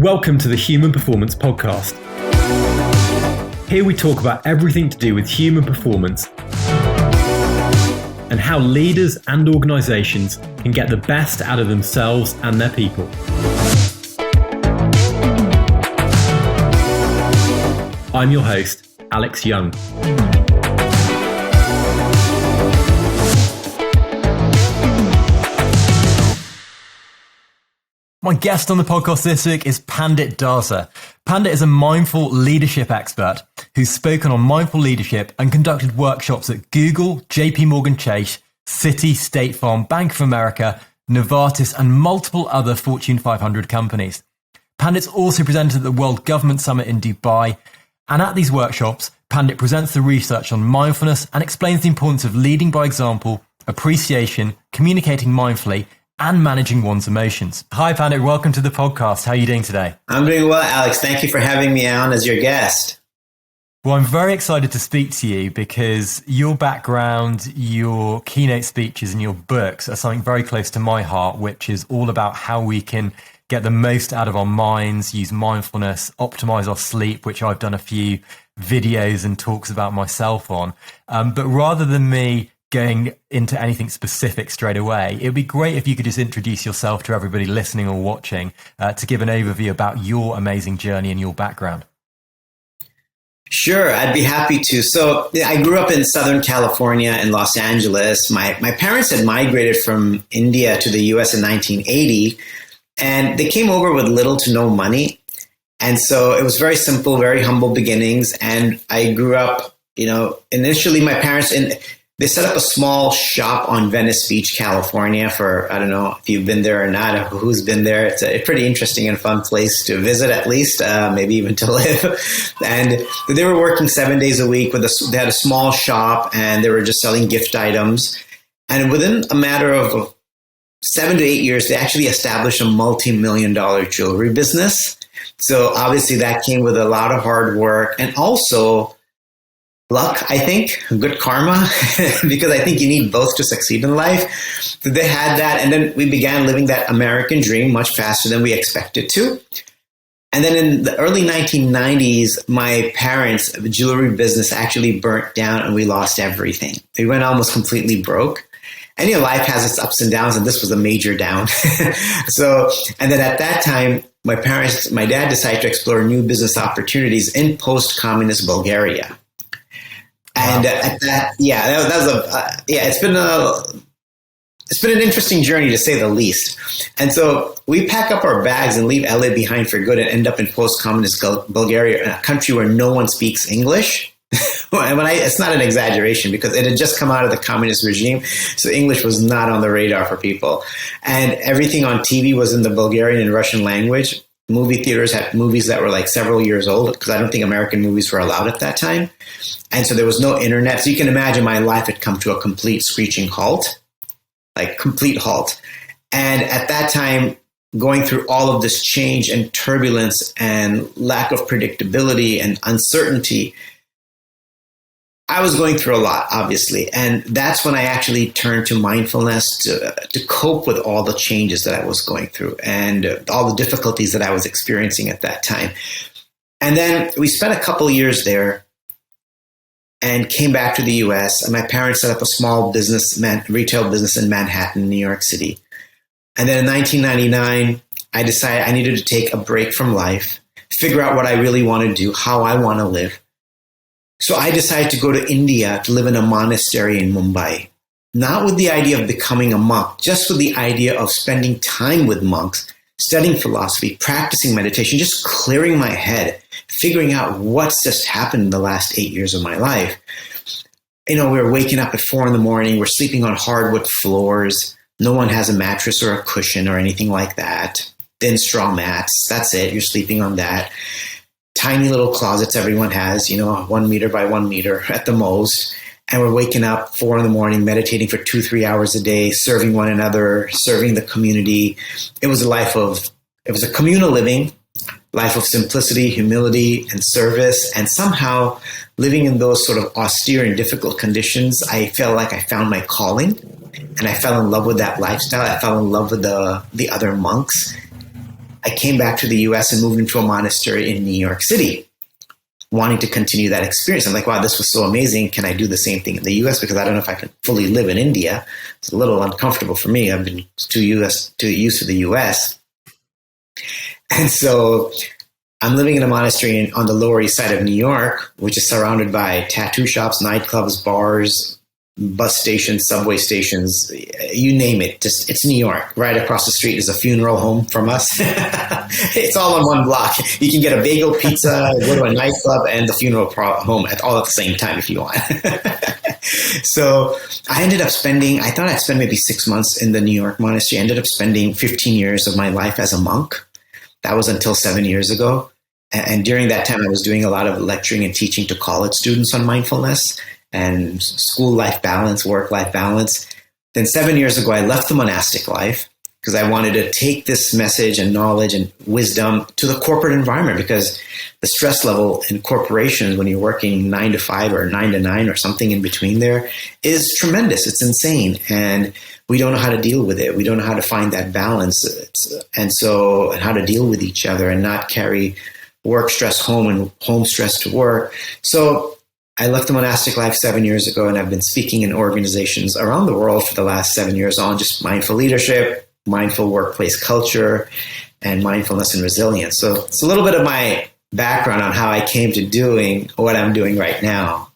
Welcome to the Human Performance Podcast. Here we talk about everything to do with human performance and how leaders and organisations can get the best out of themselves and their people. I'm your host, Alex Young. My guest on the podcast this week is Pandit Dasa. Pandit is a mindful leadership expert who's spoken on mindful leadership and conducted workshops at Google, JPMorgan Chase, Citi, State Farm, Bank of America, Novartis, and multiple other Fortune 500 companies. Pandit's also presented at the World Government Summit in Dubai, and at these workshops, Pandit presents the research on mindfulness and explains the importance of leading by example, appreciation, communicating mindfully, and managing one's emotions. Hi, Pandit. Welcome to the podcast. How are you doing today? I'm doing well, Alex. Thank you for having me on as your guest. Well, I'm very excited to speak to you because your background, your keynote speeches and your books are something very close to my heart, which is all about how we can get the most out of our minds, use mindfulness, optimize our sleep, which I've done a few videos and talks about myself on. But rather than me going into anything specific straight away, it'd be great if you could just introduce yourself to everybody listening or watching to give an overview about your amazing journey and your background. Sure, I'd be happy to. So I grew up in Southern California in Los Angeles. My parents had migrated from India to the US in 1980, and they came over with little to no money. And so it was very simple, very humble beginnings. And I grew up, initially my parents they set up a small shop on Venice Beach, California for, I don't know if you've been there or not, who's been there. It's a pretty interesting and fun place to visit, at least, maybe even to live. And they were working 7 days a week. They had a small shop and they were just selling gift items. And within a matter of 7 to 8 years, they actually established a multi-million-dollar jewelry business. So obviously that came with a lot of hard work and also luck, I think, good karma, because I think you need both to succeed in life. So they had that. And then we began living that American dream much faster than we expected to. And then in the early 1990s, my parents' jewelry business actually burnt down and we lost everything. We went almost completely broke. And life has its ups and downs, and this was a major down. And then at that time, my dad decided to explore new business opportunities in post-communist Bulgaria. And at that, it's been an interesting journey to say the least. And so we pack up our bags and leave LA behind for good and end up in post-communist Bulgaria, a country where no one speaks English. It's not an exaggeration because it had just come out of the communist regime, so English was not on the radar for people. And everything on TV was in the Bulgarian and Russian language. Movie theaters had movies that were like several years old because I don't think American movies were allowed at that time. And so there was no internet. So you can imagine my life had come to a complete screeching halt, like complete halt. And at that time, going through all of this change and turbulence and lack of predictability and uncertainty, I was going through a lot, obviously. And that's when I actually turned to mindfulness to cope with all the changes that I was going through and all the difficulties that I was experiencing at that time. And then we spent a couple years there and came back to the US. And my parents set up a small retail business in Manhattan, New York City. And then in 1999, I decided I needed to take a break from life, figure out what I really want to do, how I want to live. So I decided to go to India to live in a monastery in Mumbai, not with the idea of becoming a monk, just with the idea of spending time with monks, studying philosophy, practicing meditation, just clearing my head, figuring out what's just happened in the last 8 years of my life. We were waking up at 4 a.m. We're sleeping on hardwood floors. No one has a mattress or a cushion or anything like that. Thin straw mats. That's it. You're sleeping on that. Tiny little closets everyone has, 1 meter by 1 meter at the most. And we're waking up 4 a.m, meditating for 2-3 hours a day, serving one another, serving the community. It was a communal living, life of simplicity, humility, and service. And somehow living in those sort of austere and difficult conditions, I felt like I found my calling and I fell in love with that lifestyle. I fell in love with the other monks. I came back to the US and moved into a monastery in New York City, wanting to continue that experience. I'm like, wow, this was so amazing. Can I do the same thing in the US? Because I don't know if I can fully live in India. It's a little uncomfortable for me. I've been too used to the US. And so I'm living in a monastery on the Lower East Side of New York, which is surrounded by tattoo shops, nightclubs, bars, bus stations, subway stations, you name it. Just it's New York. Right across the street is a funeral home from us. It's all on one block. You can get a bagel pizza, go to a nightclub, and the funeral home all at the same time if you want. So I ended up I thought I'd spend maybe 6 months in the New York monastery. I ended up spending 15 years of my life as a monk. That was until 7 years ago. And during that time, I was doing a lot of lecturing and teaching to college students on mindfulness and school life balance, work life balance. Then 7 years ago, I left the monastic life because I wanted to take this message and knowledge and wisdom to the corporate environment, because the stress level in corporations when you're working 9 to 5 or 9 to 9 or something in between there is tremendous. It's insane. And we don't know how to deal with it. We don't know how to find that balance. And how to deal with each other and not carry work stress home and home stress to work. So I left the monastic life 7 years ago, and I've been speaking in organizations around the world for the last 7 years on just mindful leadership, mindful workplace culture, and mindfulness and resilience. So it's a little bit of my background on how I came to doing what I'm doing right now.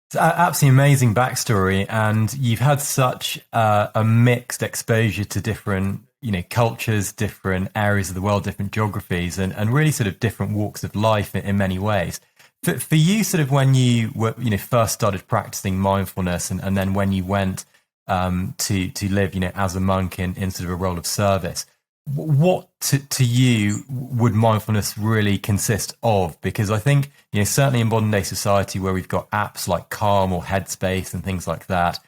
It's absolutely amazing backstory, and you've had such a mixed exposure to different cultures, different areas of the world, different geographies, and really sort of different walks of life in many ways. For you, sort of when you were, first started practicing mindfulness, and then when you went to live, as a monk in sort of a role of service, what to you would mindfulness really consist of? Because I think, certainly in modern day society where we've got apps like Calm or Headspace and things like that,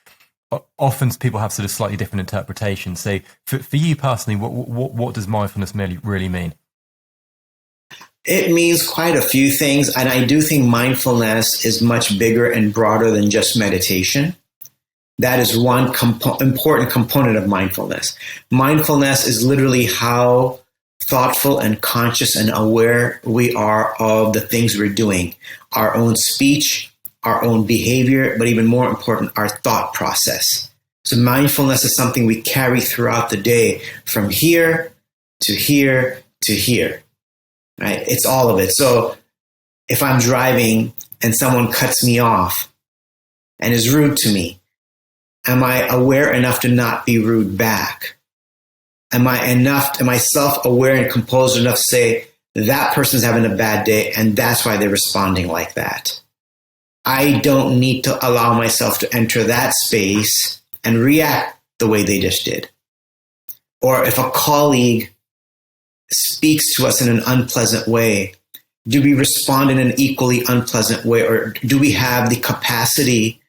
often people have sort of slightly different interpretations. So for you personally, what does mindfulness really mean? It means quite a few things. And I do think mindfulness is much bigger and broader than just meditation. That is one important component of mindfulness. Mindfulness is literally how thoughtful and conscious and aware we are of the things we're doing, our own speech, our own behavior, but even more important, our thought process. So mindfulness is something we carry throughout the day, from here to here to here. Right? It's all of it. So if I'm driving and someone cuts me off and is rude to me, am I aware enough to not be rude back? Am I self-aware and composed enough to say that person's having a bad day and that's why they're responding like that? I don't need to allow myself to enter that space and react the way they just did. Or if a colleague speaks to us in an unpleasant way, do we respond in an equally unpleasant way? Or do we have the capacity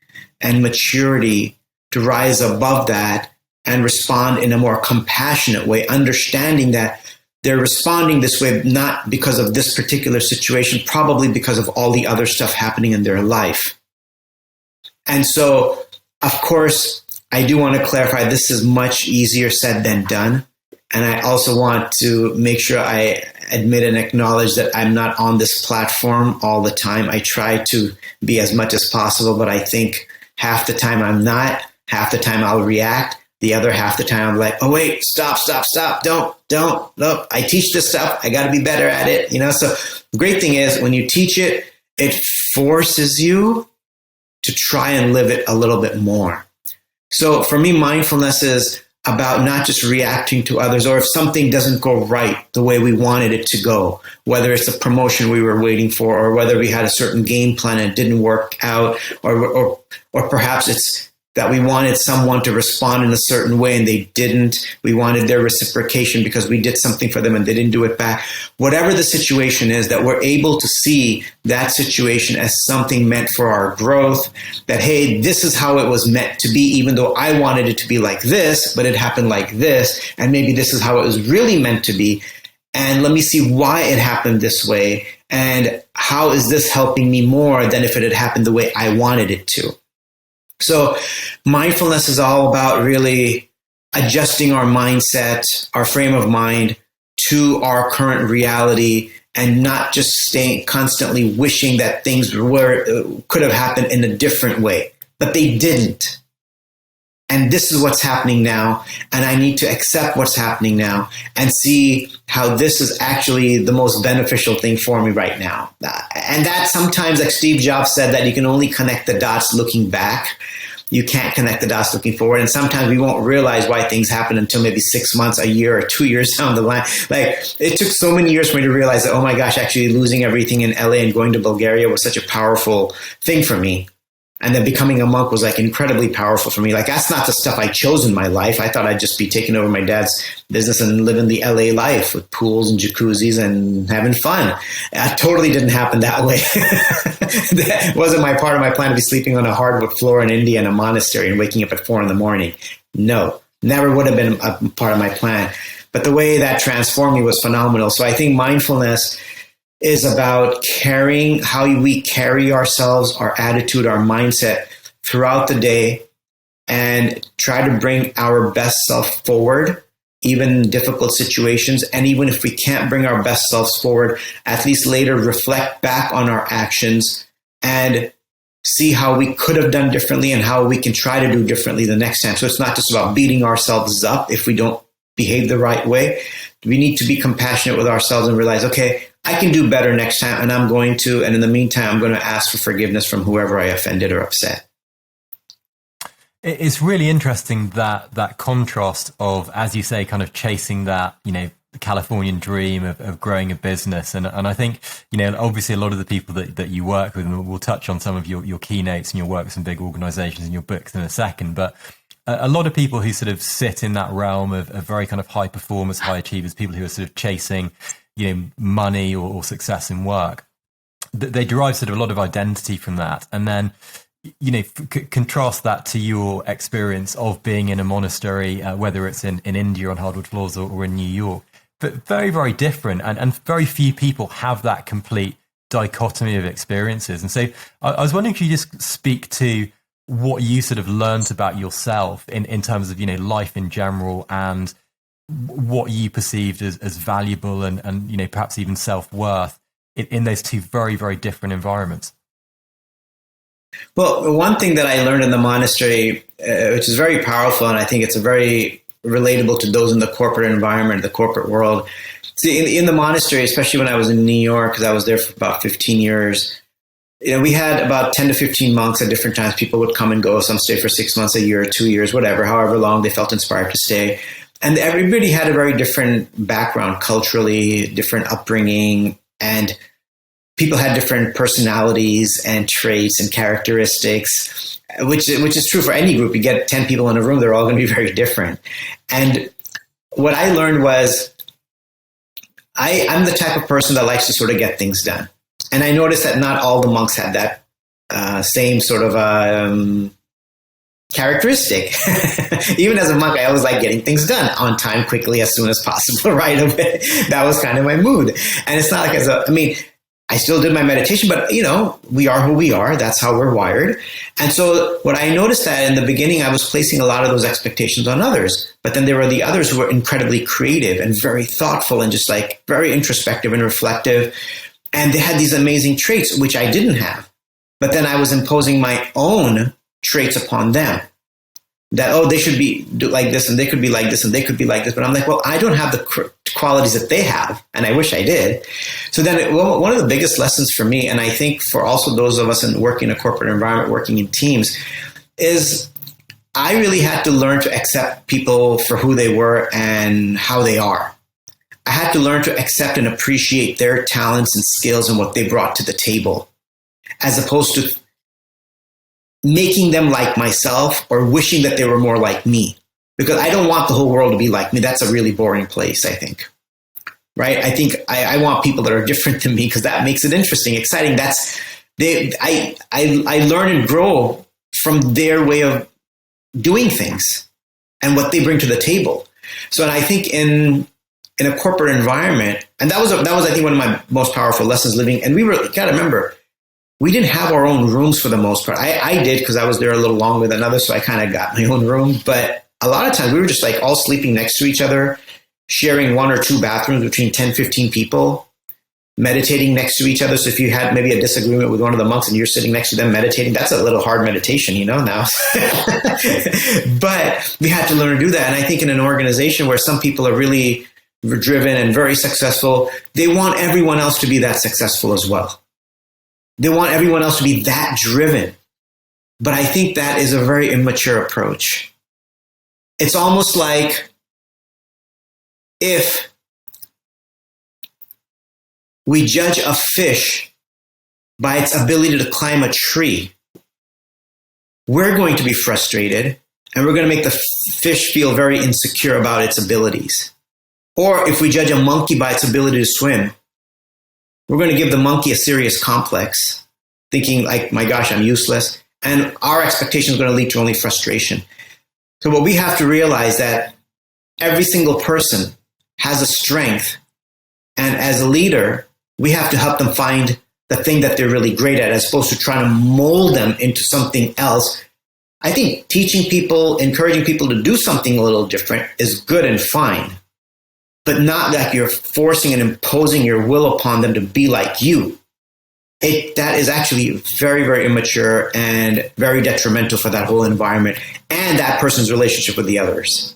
and maturity to rise above that and respond in a more compassionate way, understanding that they're responding this way not because of this particular situation, probably because of all the other stuff happening in their life. And so, of course, I do want to clarify this is much easier said than done. And I also want to make sure I admit and acknowledge that I'm not on this platform all the time. I try to be as much as possible, but I think half the time I'm not, half the time I'll react. The other half the time I'm like, oh, wait, stop. Don't. I teach this stuff. I got to be better at it. So the great thing is when you teach it, it forces you to try and live it a little bit more. So for me, mindfulness is about not just reacting to others, or if something doesn't go right the way we wanted it to go, whether it's a promotion we were waiting for, or whether we had a certain game plan and it didn't work out, or perhaps it's that we wanted someone to respond in a certain way and they didn't. We wanted their reciprocation because we did something for them and they didn't do it back. Whatever the situation is, that we're able to see that situation as something meant for our growth, that, hey, this is how it was meant to be, even though I wanted it to be like this, but it happened like this. And maybe this is how it was really meant to be. And let me see why it happened this way. And how is this helping me more than if it had happened the way I wanted it to? So mindfulness is all about really adjusting our mindset, our frame of mind to our current reality, and not just staying constantly wishing that things could have happened in a different way, but they didn't. And this is what's happening now. And I need to accept what's happening now and see how this is actually the most beneficial thing for me right now. And that sometimes, like Steve Jobs said, that you can only connect the dots looking back. You can't connect the dots looking forward. And sometimes we won't realize why things happen until maybe 6 months, a year, or 2 years down the line. Like, it took so many years for me to realize that, oh my gosh, actually losing everything in LA and going to Bulgaria was such a powerful thing for me. And then becoming a monk was like incredibly powerful for me. Like, that's not the stuff I chose in my life. I thought I'd just be taking over my dad's business and living the LA life with pools and jacuzzis and having fun. It totally didn't happen that way. That wasn't part of my plan to be sleeping on a hardwood floor in India in a monastery and waking up at 4 a.m. No, never would have been a part of my plan. But the way that transformed me was phenomenal. So I think mindfulness is about carrying how we carry ourselves, our attitude, our mindset throughout the day, and try to bring our best self forward, even in difficult situations. And even if we can't bring our best selves forward, at least later reflect back on our actions and see how we could have done differently and how we can try to do differently the next time. So it's not just about beating ourselves up if we don't behave the right way. We need to be compassionate with ourselves and realize, okay, I can do better next time, and I'm going to. And in the meantime, I'm going to ask for forgiveness from whoever I offended or upset. It's really interesting that contrast of, as you say, kind of chasing that, the Californian dream of growing a business. And I think, obviously a lot of the people that you work with, and we'll touch on some of your keynotes and your work with some big organizations and your books in a second, but a lot of people who sort of sit in that realm of very kind of high performers, high achievers, people who are sort of chasing money or success in work, they derive sort of a lot of identity from that. And then, contrast that to your experience of being in a monastery, whether it's in India on hardwood floors or in New York, but very, very different. And very few people have that complete dichotomy of experiences. And so I was wondering if you just speak to what you sort of learned about yourself in terms of, life in general, and what you perceived as valuable and perhaps even self-worth in those two very, very different environments. Well, one thing that I learned in the monastery, which is very powerful, and I think it's a very relatable to those in the corporate environment, the corporate world. See, in the monastery, especially when I was in New York, because I was there for about 15 years, we had about 10 to 15 monks at different times. People would come and go. Some stayed for 6 months, a year, 2 years, whatever, however long they felt inspired to stay. And everybody had a very different background culturally, different upbringing, and people had different personalities and traits and characteristics, which is true for any group. You get 10 people in a room, they're all going to be very different. And what I learned was I'm the type of person that likes to sort of get things done. And I noticed that not all the monks had that same sort of characteristic. Even as a monk, I always like getting things done on time, quickly, as soon as possible, right away. That was kind of my mood. And it's not like I still did my meditation, but we are who we are. That's how we're wired. And so what I noticed that in the beginning, I was placing a lot of those expectations on others, but then there were the others who were incredibly creative and very thoughtful and just like very introspective and reflective. And they had these amazing traits, which I didn't have. But then I was imposing my own traits upon them. That, they should be like this, and they could be like this, and they could be like this. But I'm like, well, I don't have the qualities that they have, and I wish I did. So then one of the biggest lessons for me, and I think for also those of us working in a corporate environment, working in teams, is I really had to learn to accept people for who they were and how they are. I had to learn to accept and appreciate their talents and skills and what they brought to the table, as opposed to making them like myself or wishing that they were more like me, because I don't want the whole world to be like me. That's a really boring place, I think. Right? I think I want people that are different than me, because that makes it interesting, exciting. I learn and grow from their way of doing things and what they bring to the table. So, and I think in a corporate environment, and that was I think one of my most powerful lessons living. And you got to remember, we didn't have our own rooms for the most part. I did, because I was there a little longer than others, so I kind of got my own room. But a lot of times we were just like all sleeping next to each other, sharing 1 or 2 bathrooms between 10, 15 people, meditating next to each other. So if you had maybe a disagreement with one of the monks and you're sitting next to them meditating, that's a little hard meditation, now. But we had to learn to do that. And I think in an organization where some people are really driven and very successful, they want everyone else to be that successful as well. They want everyone else to be that driven. But I think that is a very immature approach. It's almost like if we judge a fish by its ability to climb a tree, we're going to be frustrated and we're going to make the fish feel very insecure about its abilities. Or if we judge a monkey by its ability to swim, we're going to give the monkey a serious complex, thinking like, my gosh, I'm useless. And our expectation is going to lead to only frustration. So what we have to realize that every single person has a strength. And as a leader, we have to help them find the thing that they're really great at, as opposed to trying to mold them into something else. I think teaching people, encouraging people to do something a little different is good and fine, but not that you're forcing and imposing your will upon them to be like you. That is actually very, very immature and very detrimental for that whole environment and that person's relationship with the others.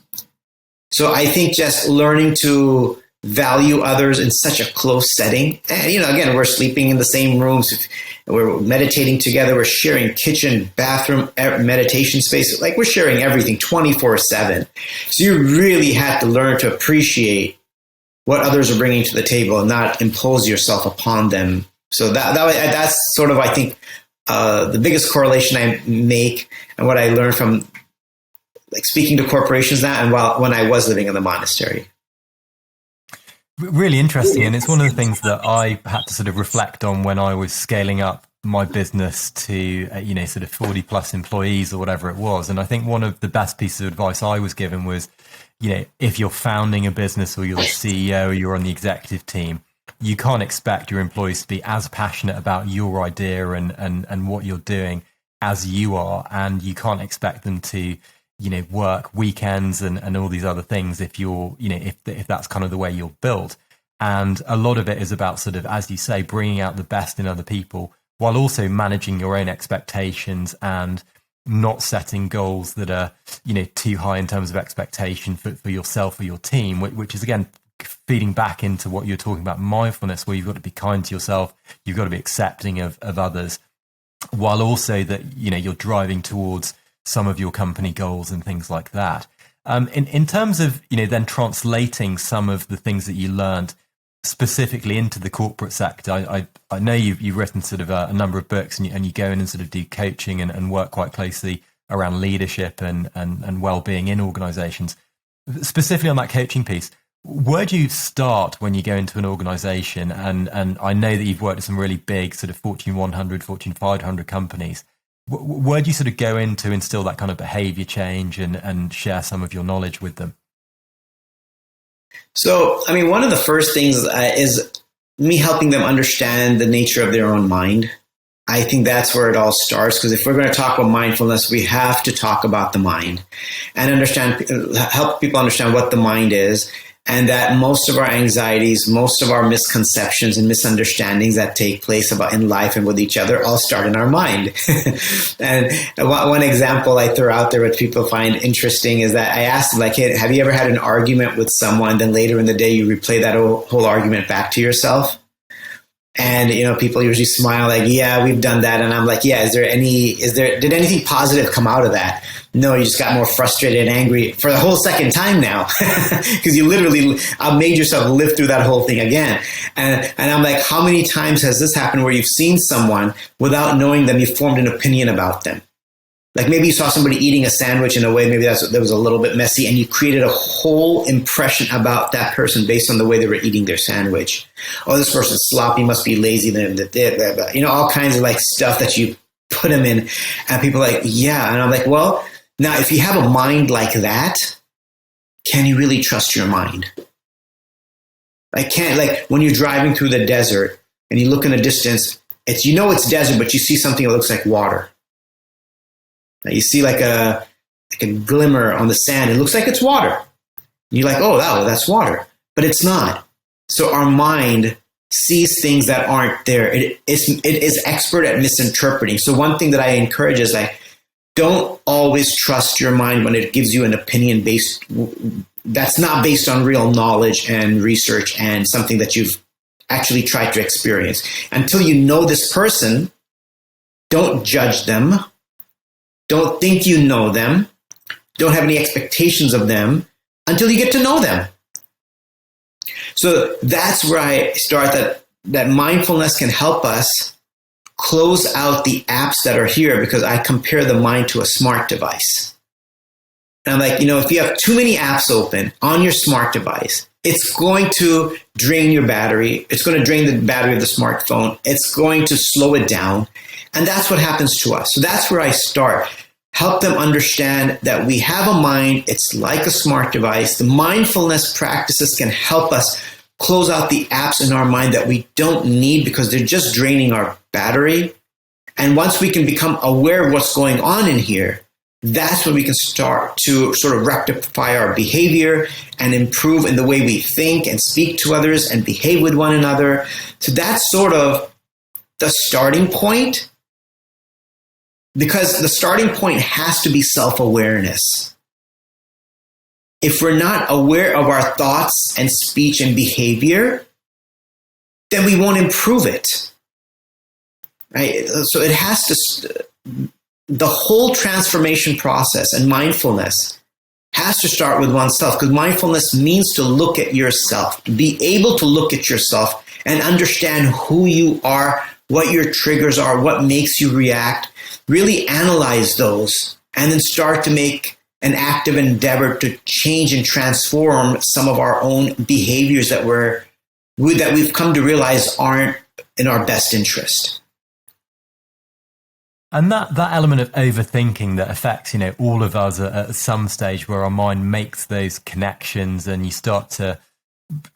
So I think just learning to value others in such a close setting. And, again, we're sleeping in the same rooms. We're meditating together. We're sharing kitchen, bathroom, meditation space. Like we're sharing everything 24/7. So you really have to learn to appreciate what others are bringing to the table and not impose yourself upon them. So that's sort of, I think, the biggest correlation I make and what I learned from like speaking to corporations now and when I was living in the monastery. Really interesting. And it's one of the things that I had to sort of reflect on when I was scaling up my business to, sort of 40 plus employees or whatever it was. And I think one of the best pieces of advice I was given was, if you're founding a business or you're the CEO or you're on the executive team, you can't expect your employees to be as passionate about your idea and what you're doing as you are. And you can't expect them to, work weekends and all these other things if you're, if that's kind of the way you're built. And a lot of it is about sort of, as you say, bringing out the best in other people while also managing your own expectations and not setting goals that are, too high in terms of expectation for yourself or your team, which is, again, feeding back into what you're talking about, mindfulness, where you've got to be kind to yourself, you've got to be accepting of others, while also that, you're driving towards some of your company goals and things like that. In terms of, then translating some of the things that you learned specifically into the corporate sector, I know you've written sort of a number of books and you go in and sort of do coaching and work quite closely around leadership and well-being in organizations. Specifically on that coaching piece, where do you start when you go into an organization? And I know that you've worked with some really big sort of Fortune 100, Fortune 500 companies. Where do you sort of go in to instill that kind of behavior change and share some of your knowledge with them? So, one of the first things is me helping them understand the nature of their own mind. I think that's where it all starts, because if we're going to talk about mindfulness, we have to talk about the mind and help people understand what the mind is, and that most of our anxieties, most of our misconceptions and misunderstandings that take place in life and with each other all start in our mind. And one example I throw out there which people find interesting is that I asked them, like, hey, have you ever had an argument with someone, then later in the day you replay that whole argument back to yourself? And, people usually smile like, yeah, we've done that. And I'm like, yeah, did anything positive come out of that? No, you just got more frustrated and angry for the whole second time now, because you literally made yourself live through that whole thing again. And I'm like, how many times has this happened where you've seen someone without knowing them, you formed an opinion about them? Like maybe you saw somebody eating a sandwich in a way, maybe that was a little bit messy, and you created a whole impression about that person based on the way they were eating their sandwich. Oh, this person's sloppy, must be lazy, all kinds of like stuff that you put them in. And people are like, yeah. And I'm like, well, now if you have a mind like that, can you really trust your mind? Like when you're driving through the desert and you look in the distance, it's desert, but you see something that looks like water. You see like a a glimmer on the sand. It looks like it's water. You're like, oh, wow, that's water. But it's not. So our mind sees things that aren't there. It is expert at misinterpreting. So one thing that I encourage is like, don't always trust your mind when it gives you an opinion that's not based on real knowledge and research and something that you've actually tried to experience. Until you know this person, don't judge them. Don't think you know them. Don't have any expectations of them until you get to know them. So that's where I start that mindfulness can help us close out the apps that are here, because I compare the mind to a smart device. And I'm like, if you have too many apps open on your smart device, it's going to drain your battery. It's going to drain the battery of the smartphone. It's going to slow it down. And that's what happens to us. So that's where I start. Help them understand that we have a mind. It's like a smart device. The mindfulness practices can help us close out the apps in our mind that we don't need because they're just draining our battery. And once we can become aware of what's going on in here, that's when we can start to sort of rectify our behavior and improve in the way we think and speak to others and behave with one another. So that's sort of the starting point, because the starting point has to be self-awareness. If we're not aware of our thoughts and speech and behavior, then we won't improve it. Right? So it has to, the whole transformation process and mindfulness has to start with oneself, because mindfulness means to look at yourself, to be able to look at yourself and understand who you are, what your triggers are, what makes you react, really analyze those, and then start to make an active endeavor to change and transform some of our own behaviors that we've come to realize aren't in our best interest. And that element of overthinking that affects, all of us at some stage, where our mind makes those connections and you start to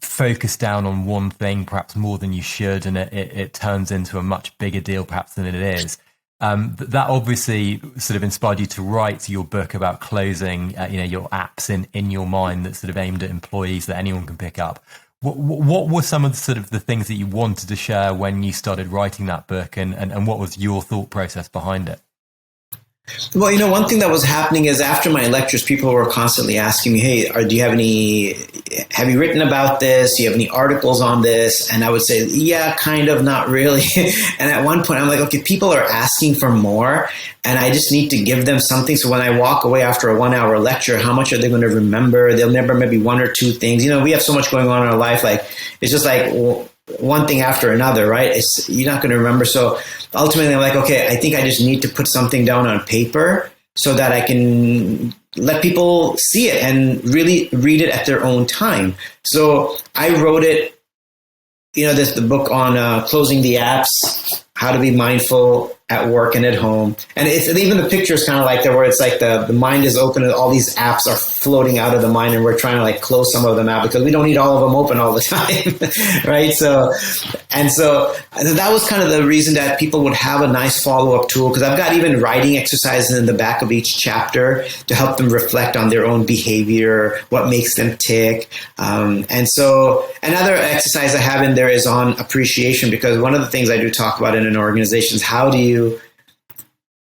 focus down on one thing, perhaps more than you should, and it turns into a much bigger deal perhaps than it is. That obviously sort of inspired you to write your book about closing, your apps in your mind that's sort of aimed at employees that anyone can pick up. What were some of the things that you wanted to share when you started writing that book, and what was your thought process behind it? Well, one thing that was happening is after my lectures, people were constantly asking me, hey, have you written about this? Do you have any articles on this? And I would say, yeah, kind of, not really. And at one point I'm like, okay, people are asking for more and I just need to give them something. So when I walk away after a 1 hour lecture, how much are they going to remember? They'll remember maybe one or two things. We have so much going on in our life. Like, it's just like one thing after another, right? You're not going to remember. So ultimately I'm like, okay, I think I just need to put something down on paper so that I can let people see it and really read it at their own time. So I wrote it, the book on closing the apps, how to be mindful at work and at home. And even the picture is kind of like that, where it's like the mind is open and all these apps are floating out of the mind, and we're trying to close some of them out because we don't need all of them open all the time. Right. So that was kind of the reason that people would have a nice follow-up tool, because I've got even writing exercises in the back of each chapter to help them reflect on their own behavior, what makes them tick. And so another exercise I have in there is on appreciation, because one of the things I do talk about in an organization is how do you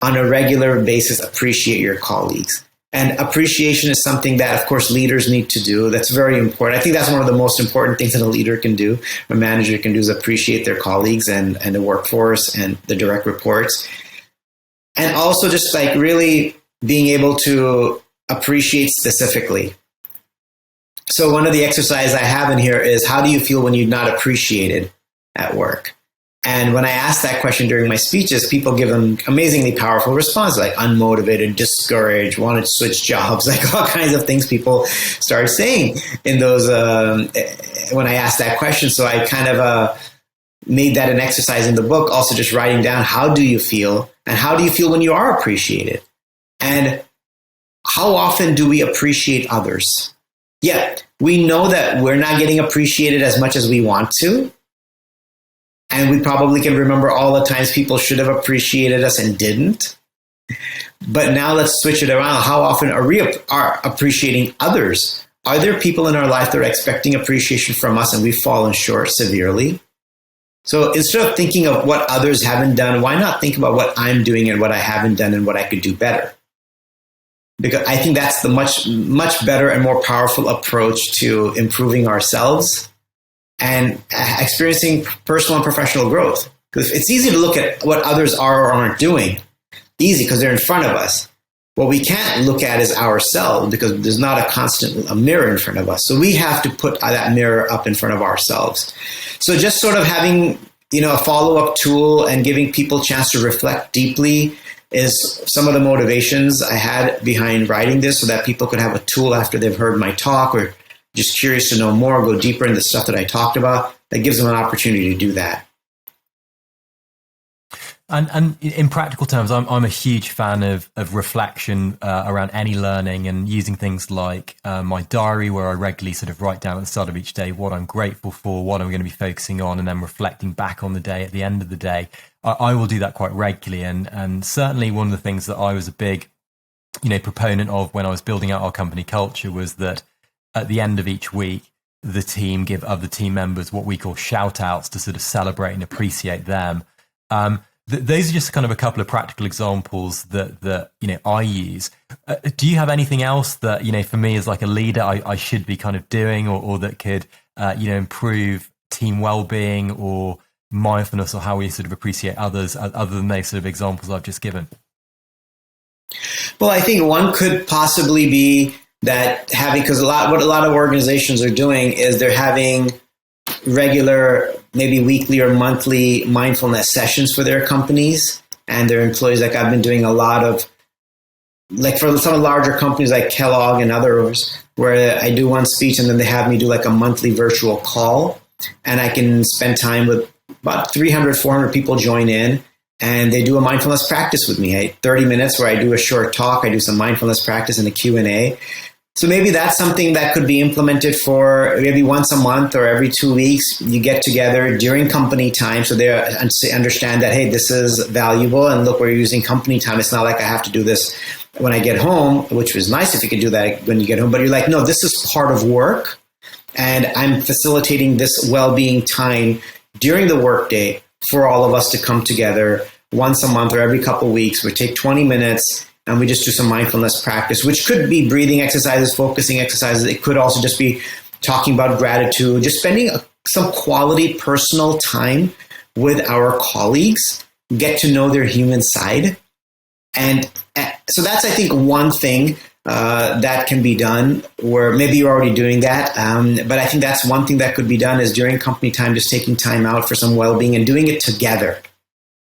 on a regular basis appreciate your colleagues. And appreciation is something that, of course, leaders need to do. That's very important. I think that's one of the most important things that a leader can do, a manager can do, is appreciate their colleagues and the workforce and the direct reports. And also just really being able to appreciate specifically. So one of the exercises I have in here is, how do you feel when you're not appreciated at work? And when I ask that question during my speeches, people give them amazingly powerful responses, like unmotivated, discouraged, wanted to switch jobs, like all kinds of things people start saying in those when I ask that question. So I kind of made that an exercise in the book, also just writing down, how do you feel? And how do you feel when you are appreciated? And how often do we appreciate others? Yeah, we know that we're not getting appreciated as much as we want to. And we probably can remember all the times people should have appreciated us and didn't. But now let's switch it around. How often are we are appreciating others? Are there people in our life that are expecting appreciation from us and we've fallen short severely? So instead of thinking of what others haven't done, why not think about what I'm doing and what I haven't done and what I could do better? Because I think that's the much better and more powerful approach to improving ourselves and experiencing personal and professional growth. Because it's easy to look at what others are or aren't doing. Easy because they're in front of us. What we can't look at is ourselves because there's not a mirror in front of us. So we have to put that mirror up in front of ourselves. So just sort of having, a follow-up tool and giving people a chance to reflect deeply is some of the motivations I had behind writing this, so that people could have a tool after they've heard my talk or just curious to know more, go deeper into the stuff that I talked about. That gives them an opportunity to do that. And in practical terms, I'm a huge fan of reflection around any learning, and using things like my diary, where I regularly sort of write down at the start of each day what I'm grateful for, what I'm going to be focusing on, and then reflecting back on the day at the end of the day. I will do that quite regularly. And certainly one of the things that I was a big, proponent of when I was building out our company culture was that at the end of each week, the team give other team members what we call shout outs to sort of celebrate and appreciate them. Those are just kind of a couple of practical examples that I use. Do you have anything else that, for me as like a leader, I should be kind of doing or that could, improve team well-being or mindfulness, or how we sort of appreciate others, other than those sort of examples I've just given? Well, I think one could possibly be that because what a lot of organizations are doing is they're having regular, maybe weekly or monthly mindfulness sessions for their companies and their employees. Like I've been doing a lot of, like for some larger companies like Kellogg and others, where I do one speech and then they have me do like a monthly virtual call, and I can spend time with about 300, 400 people join in, and they do a mindfulness practice with me. 30 minutes where I do a short talk, I do some mindfulness practice and a Q&A. So maybe that's something that could be implemented for maybe once a month or every 2 weeks. You get together during company time so they understand that, hey, this is valuable, and look, we're using company time. It's not like I have to do this when I get home, which was nice if you could do that when you get home. But you're like, no, this is part of work, and I'm facilitating this well-being time during the workday for all of us to come together once a month or every couple of weeks. We take 20 minutes and we just do some mindfulness practice, which could be breathing exercises, focusing exercises. It could also just be talking about gratitude, just spending some quality personal time with our colleagues, get to know their human side. And so that's, I think, one thing that can be done, where maybe you're already doing that. But I think that's one thing that could be done, is during company time, just taking time out for some well-being and doing it together,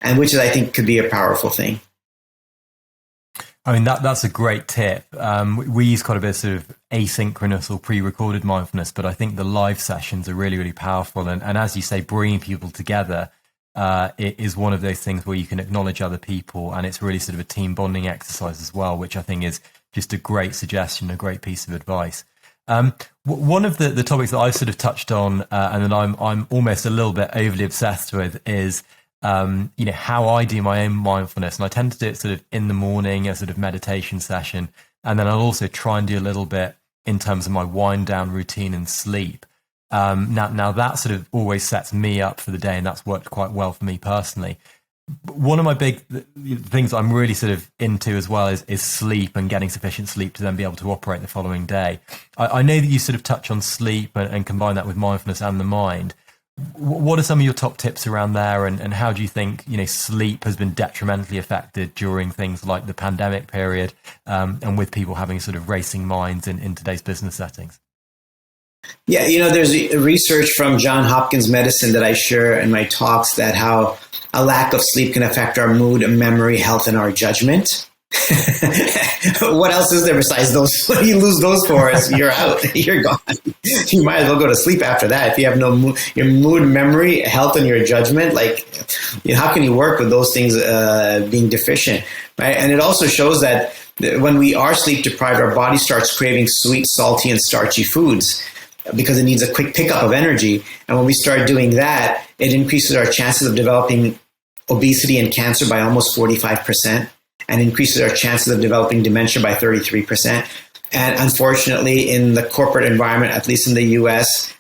and which I think could be a powerful thing. I mean, that's a great tip. We use quite a bit of sort of asynchronous or pre-recorded mindfulness, but I think the live sessions are really, really powerful. And as you say, bringing people together it is one of those things where you can acknowledge other people, and it's really sort of a team bonding exercise as well, which I think is just a great suggestion, a great piece of advice. One of the topics that I've sort of touched on and that I'm almost a little bit overly obsessed with is how I do my own mindfulness. And I tend to do it sort of in the morning, a sort of meditation session. And then I'll also try and do a little bit in terms of my wind down routine and sleep. Now that sort of always sets me up for the day, and that's worked quite well for me personally. One of my big things I'm really sort of into as well is sleep, and getting sufficient sleep to then be able to operate the following day. I know that you sort of touch on sleep and combine that with mindfulness and the mind. What are some of your top tips around there, and how do you think sleep has been detrimentally affected during things like the pandemic period, and with people having sort of racing minds in today's business settings? Yeah, there's research from Johns Hopkins Medicine that I share in my talks, that how a lack of sleep can affect our mood and memory, health, and our judgment. What else is there besides those? What do you lose those for? You're out. You're gone. You might as well go to sleep after that. If you have no mood, your mood, memory, health, and your judgment, how can you work with those things being deficient, right? And it also shows that when we are sleep deprived, our body starts craving sweet, salty, and starchy foods, because it needs a quick pickup of energy. And when we start doing that, it increases our chances of developing obesity and cancer by almost 45%. and increases our chances of developing dementia by 33%. And unfortunately, in the corporate environment, at least in the US,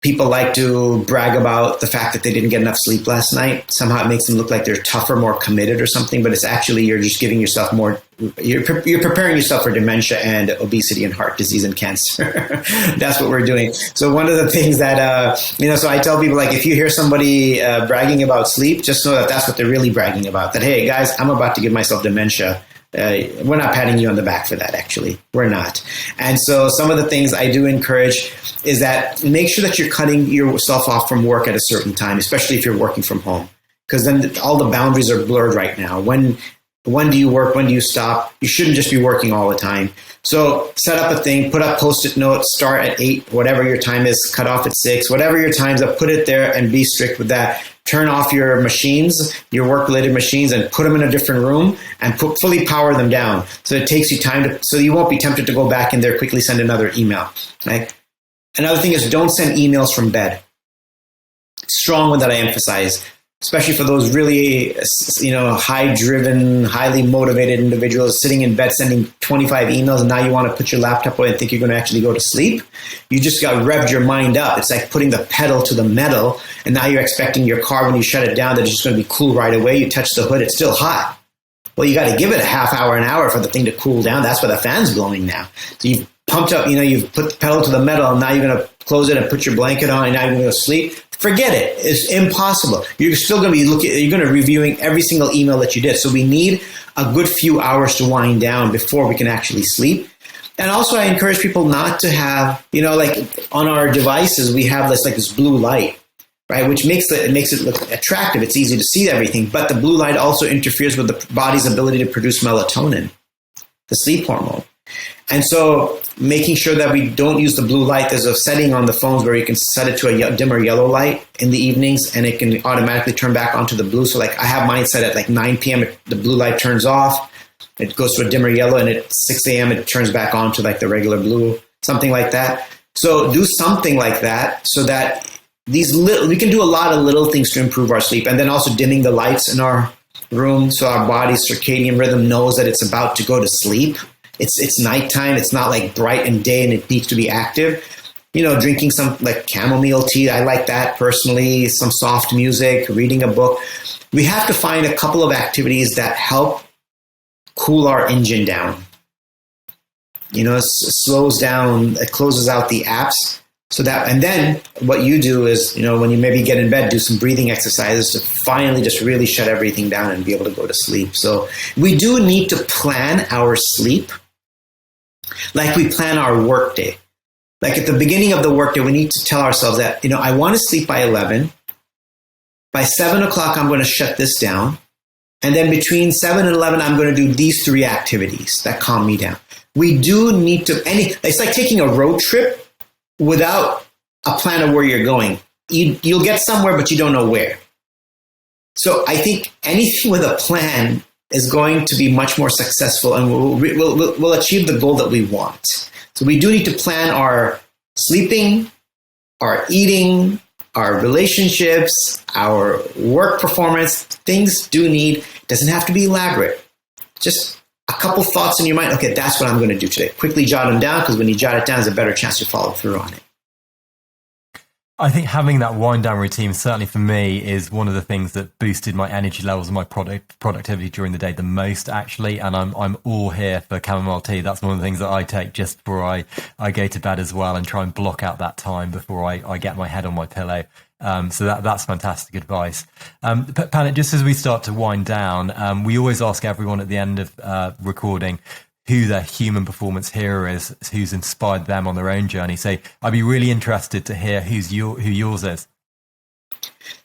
people like to brag about the fact that they didn't get enough sleep last night. Somehow it makes them look like they're tougher, more committed or something, but it's actually you're just giving yourself more, you're preparing yourself for dementia and obesity and heart disease and cancer. That's what we're doing. So one of the things that, so I tell people, like, if you hear somebody bragging about sleep, just know that that's what they're really bragging about. That, hey, guys, I'm about to give myself dementia. We're not patting you on the back for that, actually. We're not. And so some of the things I do encourage is that make sure that you're cutting yourself off from work at a certain time, especially if you're working from home, because then all the boundaries are blurred right now. When do you work? When do you stop? You shouldn't just be working all the time. So set up a thing, put up Post-it notes, start at 8, whatever your time is, cut off at 6, whatever your time's up, put it there and be strict with that. Turn off your machines, your work-related machines, and put them in a different room and fully power them down. So it takes you time so you won't be tempted to go back in there, quickly send another email. Right? Another thing is don't send emails from bed. Strong one that I emphasize, especially for those really, high-driven, highly motivated individuals sitting in bed sending 25 emails, and now you want to put your laptop away and think you're going to actually go to sleep. You just got revved your mind up. It's like putting the pedal to the metal, and now you're expecting your car, when you shut it down, that it's just going to be cool right away. You touch the hood, it's still hot. Well, you got to give it a half hour, an hour for the thing to cool down. That's why the fan's blowing now. So you've pumped up, you've put the pedal to the metal, and now you're going to close it and put your blanket on, and now you're going to go to sleep. Forget it. It's impossible. You're still going to be you're going to be reviewing every single email that you did. So we need a good few hours to wind down before we can actually sleep. And also I encourage people not to have, like on our devices, we have this blue light, right? Which makes it look attractive. It's easy to see everything, but the blue light also interferes with the body's ability to produce melatonin, the sleep hormone. And so making sure that we don't use the blue light, there's a setting on the phones where you can set it to a dimmer yellow light in the evenings, and it can automatically turn back onto the blue. So like I have mine set at 9 p.m. The blue light turns off. It goes to a dimmer yellow, and at 6 a.m. it turns back on to the regular blue, something like that. So do something like that so that we can do a lot of little things to improve our sleep, and then also dimming the lights in our room so our body's circadian rhythm knows that it's about to go to sleep. It's nighttime. It's not like bright and day and it needs to be active. Drinking some chamomile tea. I like that personally. Some soft music, reading a book. We have to find a couple of activities that help cool our engine down. It slows down, it closes out the apps. And then what you do is, when you maybe get in bed, do some breathing exercises to finally just really shut everything down and be able to go to sleep. So we do need to plan our sleep like we plan our workday. Like at the beginning of the workday, we need to tell ourselves that, I want to sleep by 11. By 7 o'clock, I'm going to shut this down. And then between 7 and 11, I'm going to do these 3 activities that calm me down. We do need to, it's like taking a road trip without a plan of where you're going. You'll get somewhere, but you don't know where. So I think anything with a plan is going to be much more successful, and we'll achieve the goal that we want. So we do need to plan our sleeping, our eating, our relationships, our work performance. Things doesn't have to be elaborate. Just a couple thoughts in your mind. Okay, that's what I'm going to do today. Quickly jot them down, because when you jot it down, there's a better chance you follow through on it. I think having that wind down routine, certainly for me, is one of the things that boosted my energy levels and my productivity during the day the most, actually. And I'm all here for chamomile tea. That's one of the things that I take just before I go to bed as well, and try and block out that time before I get my head on my pillow. So that's fantastic advice. Pandit, just as we start to wind down, we always ask everyone at the end of recording who their human performance hero is, who's inspired them on their own journey. So I'd be really interested to hear who yours is.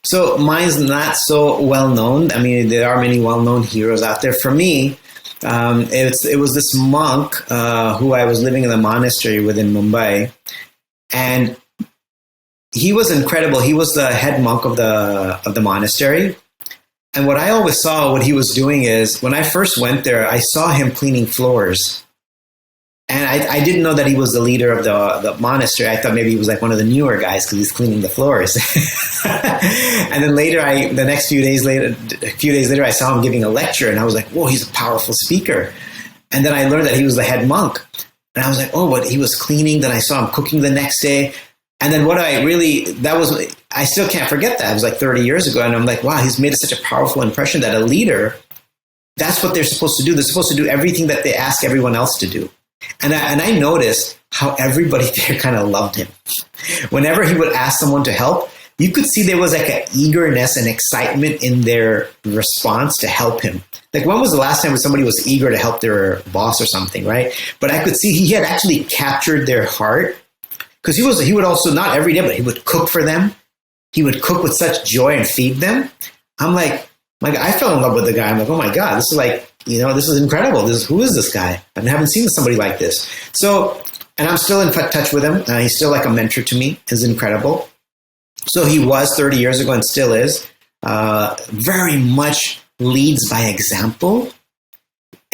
So mine's not so well known. I mean, there are many well-known heroes out there. For me, it was this monk who I was living in the monastery with in Mumbai, and he was incredible. He was the head monk of the monastery. And what I always saw what he was doing is, when I first went there, I saw him cleaning floors. And I didn't know that he was the leader of the monastery. I thought maybe he was like one of the newer guys because he's cleaning the floors. And then a few days later, I saw him giving a lecture, and I was like, whoa, he's a powerful speaker. And then I learned that he was the head monk. And I was like, oh, but he was cleaning. Then I saw him cooking the next day. And then I still can't forget that. It was like 30 years ago. And I'm like, wow, he's made such a powerful impression that a leader, that's what they're supposed to do. They're supposed to do everything that they ask everyone else to do. And I noticed how everybody there kind of loved him. Whenever he would ask someone to help, you could see there was like an eagerness and excitement in their response to help him. Like, when was the last time when somebody was eager to help their boss or something, right? But I could see he had actually captured their heart, because he would also, not every day, but he would cook for them. He would cook with such joy and feed them. I'm like, I fell in love with the guy. I'm like, oh my God, this is like, this is incredible. Who is this guy? I haven't seen somebody like this. So, and I'm still in touch with him. He's still like a mentor to me. It's incredible. So he was 30 years ago and still is. Very much leads by example,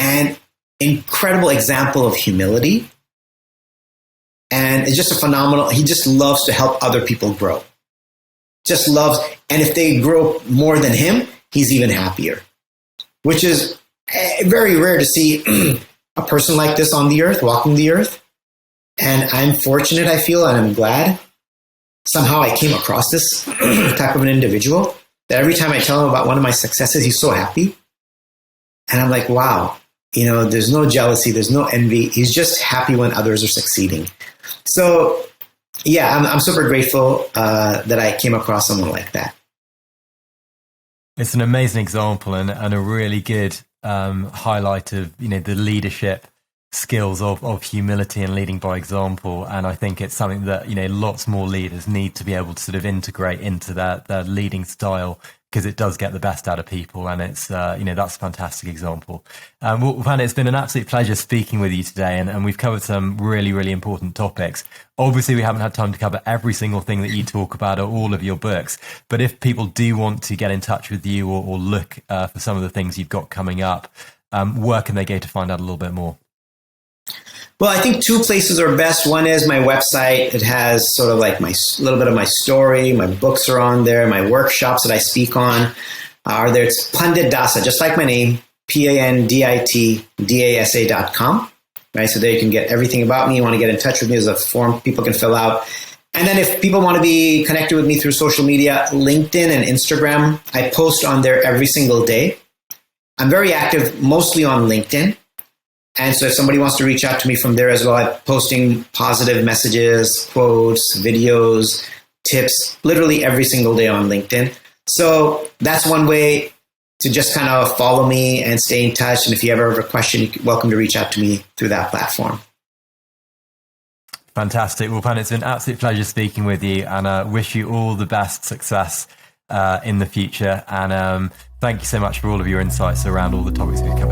and incredible example of humility. And it's just he just loves to help other people grow. Just loves, and if they grow more than him, he's even happier, which is very rare to see a person like this on the earth, walking the earth. And I'm fortunate, I feel, and I'm glad. Somehow I came across this type of an individual that every time I tell him about one of my successes, he's so happy. And I'm like, wow, there's no jealousy, there's no envy. He's just happy when others are succeeding. So, yeah, I'm super grateful that I came across someone like that. It's an amazing example and a really good highlight of the leadership skills of humility and leading by example. And I think it's something that lots more leaders need to be able to sort of integrate into their leading style, because it does get the best out of people. And it's that's a fantastic example. Well, Pandit, it's been an absolute pleasure speaking with you today, and we've covered some really, really important topics. Obviously, we haven't had time to cover every single thing that you talk about or all of your books, but if people do want to get in touch with you or look for some of the things you've got coming up, where can they go to find out a little bit more? Well, I think two places are best. One is my website. It has sort of like little bit of my story. My books are on there. My workshops that I speak on are there. It's Pandit Dasa, just like my name, PANDITDASA.com. Right, so there you can get everything about me. You want to get in touch with me, there's a form people can fill out. And then if people want to be connected with me through social media, LinkedIn and Instagram, I post on there every single day. I'm very active, mostly on LinkedIn. And so if somebody wants to reach out to me from there as well, I'm posting positive messages, quotes, videos, tips, literally every single day on LinkedIn. So that's one way to just kind of follow me and stay in touch. And if you ever have a question, you're welcome to reach out to me through that platform. Fantastic. Well, Pandit, it's been an absolute pleasure speaking with you, and I wish you all the best success in the future. And thank you so much for all of your insights around all the topics we've covered.